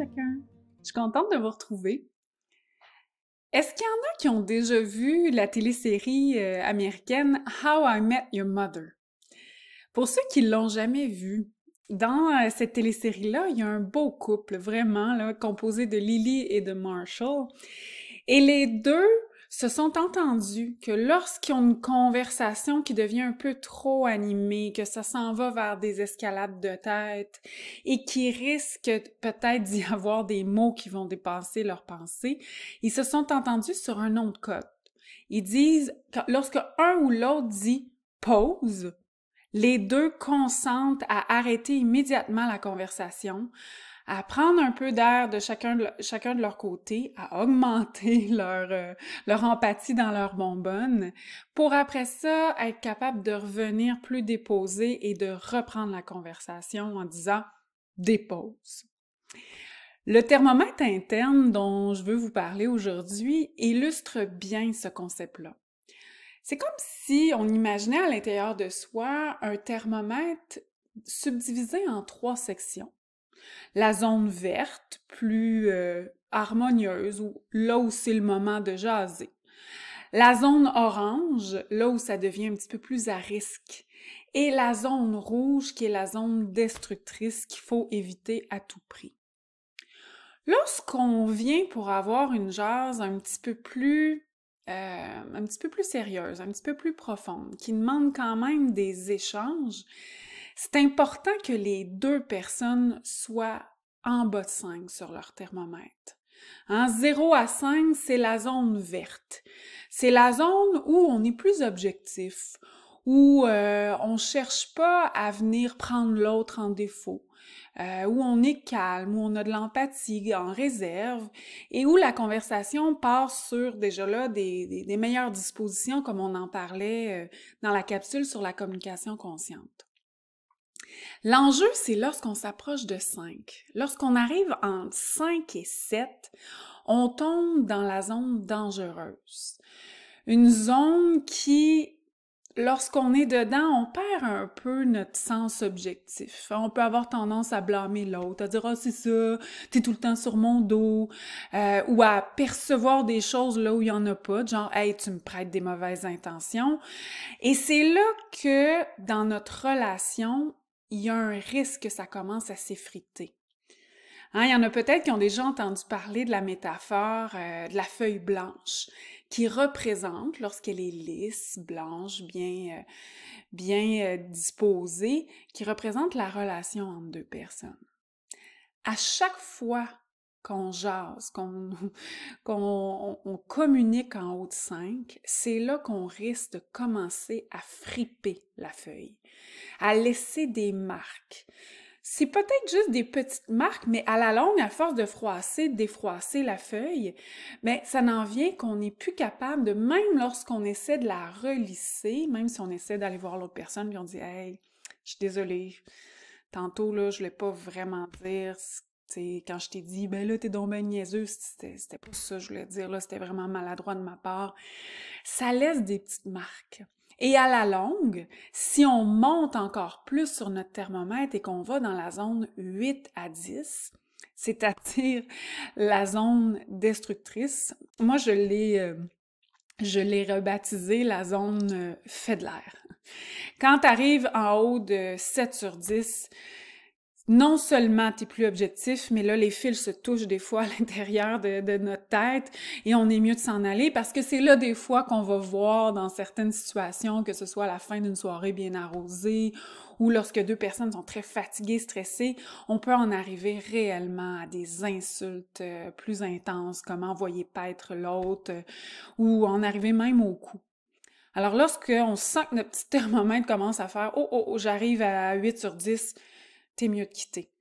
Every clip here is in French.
chacun! Je suis contente de vous retrouver. Est-ce qu'il y en a qui ont déjà vu la télésérie américaine How I Met Your Mother? Pour ceux qui l'ont jamais vue, dans cette télésérie-là, il y a un beau couple, vraiment, là, composé de Lily et de Marshall. Et les deux se sont entendus que lorsqu'ils ont une conversation qui devient un peu trop animée, que ça s'en va vers des escalades de tête et qui risque peut-être d'y avoir des mots qui vont dépasser leurs pensées, ils se sont entendus sur un nom de code. Ils disent, lorsque un ou l'autre dit « pause », les deux consentent à arrêter immédiatement la conversation, à prendre un peu d'air de chacun de leur côté, à augmenter leur empathie dans leur bonbonne, pour après ça être capable de revenir plus déposé et de reprendre la conversation en disant « dépose ». Le thermomètre interne dont je veux vous parler aujourd'hui illustre bien ce concept-là. C'est comme si on imaginait à l'intérieur de soi un thermomètre subdivisé en 3 sections. La zone verte, plus harmonieuse, ou là où c'est le moment de jaser. La zone orange, là où ça devient un petit peu plus à risque. Et la zone rouge, qui est la zone destructrice qu'il faut éviter à tout prix. Lorsqu'on vient pour avoir une jase un petit peu plus sérieuse, un petit peu plus profonde, qui demande quand même des échanges, c'est important que les deux personnes soient en bas de 5 sur leur thermomètre. 0 à 5, c'est la zone verte. C'est la zone où on est plus objectif, où on cherche pas à venir prendre l'autre en défaut. Où on est calme, où on a de l'empathie en réserve et où la conversation passe sur déjà là des meilleures dispositions comme on en parlait dans la capsule sur la communication consciente. L'enjeu, c'est lorsqu'on s'approche de 5. Lorsqu'on arrive entre 5 et 7, on tombe dans la zone dangereuse. Une zone qui, lorsqu'on est dedans, on perd un peu notre sens objectif. On peut avoir tendance à blâmer l'autre, à dire « Ah, c'est ça, t'es tout le temps sur mon dos ou à percevoir des choses là où il y en a pas, genre « Hey, tu me prêtes des mauvaises intentions ». Et c'est là que, dans notre relation, il y a un risque que ça commence à s'effriter. Il y en a peut-être qui ont déjà entendu parler de la métaphore de la feuille blanche, qui représente, lorsqu'elle est lisse, blanche, bien disposée, qui représente la relation entre deux personnes. À chaque fois qu'on jase, qu'on communique en haut de 5, c'est là qu'on risque de commencer à friper la feuille, à laisser des marques. C'est peut-être juste des petites marques, mais à la longue, à force de froisser, de défroisser la feuille, mais ça n'en vient qu'on n'est plus capable de, même lorsqu'on essaie de la relisser, même si on essaie d'aller voir l'autre personne, puis on dit « Hey, je suis désolée, tantôt, là, je voulais pas vraiment dire, quand je t'ai dit, ben là, t'es donc ben niaiseuse, c'était pas ça que je voulais dire, là, c'était vraiment maladroit de ma part. » Ça laisse des petites marques. Et à la longue, si on monte encore plus sur notre thermomètre et qu'on va dans la zone 8 à 10, c'est-à-dire la zone destructrice, moi je l'ai rebaptisé la zone fait de l'air. Quand tu arrives en haut de 7 sur 10, non seulement t'es plus objectif, mais là, les fils se touchent des fois à l'intérieur de notre tête et on est mieux de s'en aller parce que c'est là des fois qu'on va voir dans certaines situations, que ce soit à la fin d'une soirée bien arrosée ou lorsque deux personnes sont très fatiguées, stressées, on peut en arriver réellement à des insultes plus intenses, comme envoyer paître l'autre ou en arriver même au coup. Alors lorsqu'on sent que notre petit thermomètre commence à faire « Oh, j'arrive à 8 sur 10 », t'es mieux de quitter.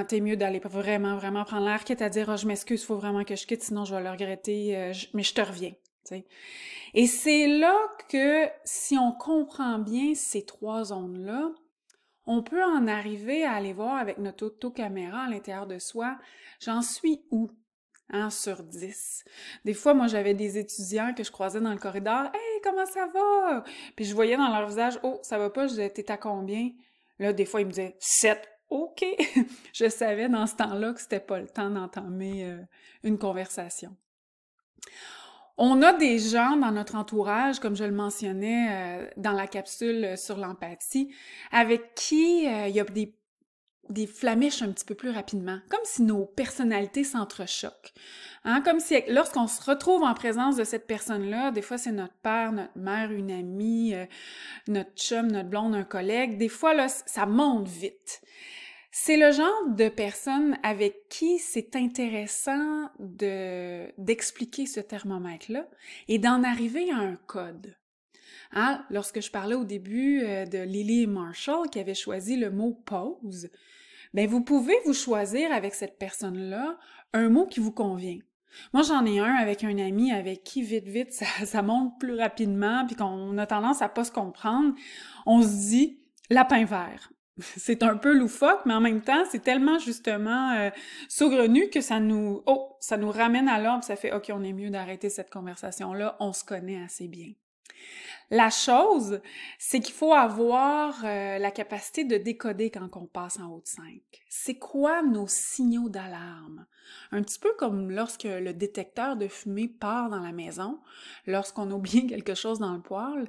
T'es mieux d'aller vraiment prendre l'air, quitte à dire « Ah, je m'excuse, il faut vraiment que je quitte, sinon je vais le regretter, mais je te reviens. » Et c'est là que, si on comprend bien ces 3 zones-là, on peut en arriver à aller voir avec notre autocaméra à l'intérieur de soi « J'en suis où? » Sur 10. Des fois, moi, j'avais des étudiants que je croisais dans le corridor. « Hey, comment ça va? » Puis je voyais dans leur visage « Oh, ça va pas, je disais, t'es à combien? » Là, des fois, ils me disaient « 7. » OK! Je savais dans ce temps-là que c'était pas le temps d'entamer une conversation. On a des gens dans notre entourage, comme je le mentionnais dans la capsule sur l'empathie, avec qui il y a des flamèches un petit peu plus rapidement, comme si nos personnalités s'entrechoquent. Hein? Comme si lorsqu'on se retrouve en présence de cette personne-là, des fois c'est notre père, notre mère, une amie, notre chum, notre blonde, un collègue, des fois là, ça monte vite. C'est le genre de personne avec qui c'est intéressant d'expliquer ce thermomètre-là et d'en arriver à un code. Hein? Lorsque je parlais au début de Lily et Marshall qui avaient choisi le mot « pause », ben vous pouvez vous choisir avec cette personne-là un mot qui vous convient. Moi, j'en ai un avec un ami avec qui, vite, ça monte plus rapidement, puis qu'on a tendance à pas se comprendre. On se dit « lapin vert ». C'est un peu loufoque, mais en même temps, c'est tellement justement saugrenu que ça nous ramène à l'ordre, ça fait « OK, on est mieux d'arrêter cette conversation-là, on se connaît assez bien ». La chose, c'est qu'il faut avoir la capacité de décoder quand on passe en haut de 5. C'est quoi nos signaux d'alarme? Un petit peu comme lorsque le détecteur de fumée part dans la maison, lorsqu'on oublie quelque chose dans le poêle.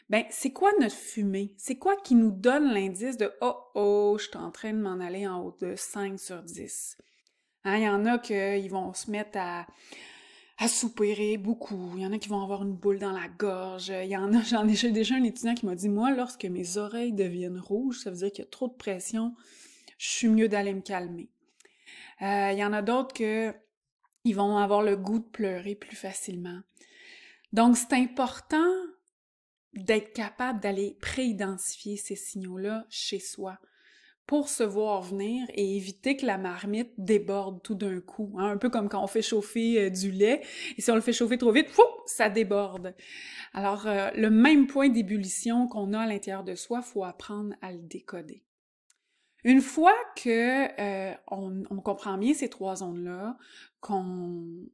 Ben, c'est quoi notre fumée? C'est quoi qui nous donne l'indice de « Oh, je suis en train de m'en aller en haut de 5 sur 10 ». Hein, il y en a qui vont se mettre à soupirer beaucoup. Il y en a qui vont avoir une boule dans la gorge. J'ai déjà un étudiant qui m'a dit « Moi, lorsque mes oreilles deviennent rouges, ça veut dire qu'il y a trop de pression, je suis mieux d'aller me calmer. » Il y en a d'autres qui vont avoir le goût de pleurer plus facilement. Donc, c'est important d'être capable d'aller préidentifier ces signaux-là chez soi pour se voir venir et éviter que la marmite déborde tout d'un coup. Hein? Un peu comme quand on fait chauffer du lait, et si on le fait chauffer trop vite, ça déborde. Alors, le même point d'ébullition qu'on a à l'intérieur de soi, il faut apprendre à le décoder. Une fois que on comprend bien ces 3 zones-là, qu'on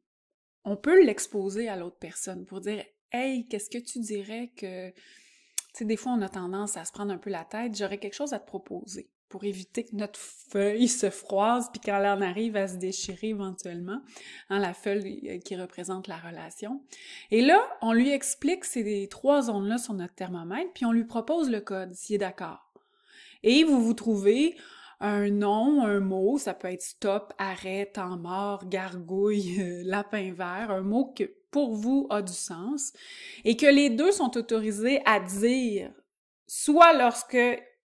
peut l'exposer à l'autre personne pour dire « Hey, qu'est-ce que tu dirais que... » Tu sais, des fois, on a tendance à se prendre un peu la tête. J'aurais quelque chose à te proposer pour éviter que notre feuille se froisse puis qu'elle en arrive à se déchirer éventuellement, hein, la feuille qui représente la relation. Et là, on lui explique ces 3 zones-là sur notre thermomètre, puis on lui propose le code, s'il est d'accord. Et vous trouvez un nom, un mot, ça peut être stop, arrêt, temps mort, gargouille, lapin vert, un mot que pour vous a du sens, et que les deux sont autorisés à dire, soit lorsque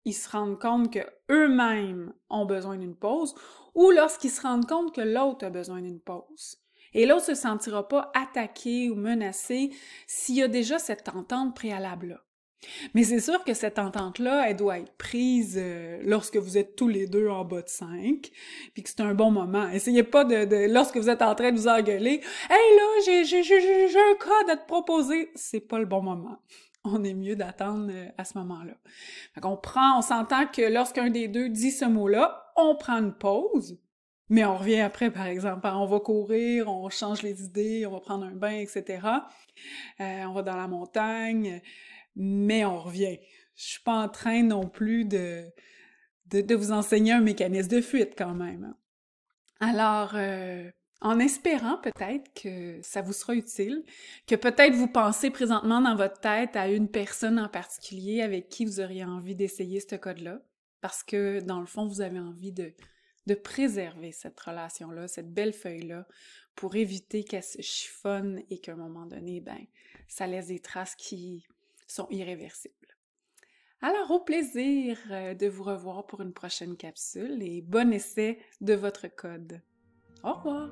ils se rendent compte que eux-mêmes ont besoin d'une pause, ou lorsqu'ils se rendent compte que l'autre a besoin d'une pause. Et l'autre se sentira pas attaqué ou menacé s'il y a déjà cette entente préalable-là. Mais c'est sûr que cette entente-là, elle doit être prise lorsque vous êtes tous les deux en bas de 5, puis que c'est un bon moment. Essayez pas lorsque vous êtes en train de vous engueuler, « Hey là, j'ai un code à te proposer! » C'est pas le bon moment. On est mieux d'attendre à ce moment-là. On s'entend que lorsqu'un des deux dit ce mot-là, on prend une pause, mais on revient après, par exemple. On va courir, on change les idées, on va prendre un bain, etc. On va dans la montagne... Mais on revient. Je suis pas en train non plus de vous enseigner un mécanisme de fuite quand même. Alors, en espérant peut-être que ça vous sera utile, que peut-être vous pensez présentement dans votre tête à une personne en particulier avec qui vous auriez envie d'essayer ce code-là, parce que dans le fond, vous avez envie de préserver cette relation-là, cette belle feuille-là, pour éviter qu'elle se chiffonne et qu'à un moment donné, ça laisse des traces qui sont irréversibles. Alors, au plaisir de vous revoir pour une prochaine capsule et bon essai de votre code. Au revoir!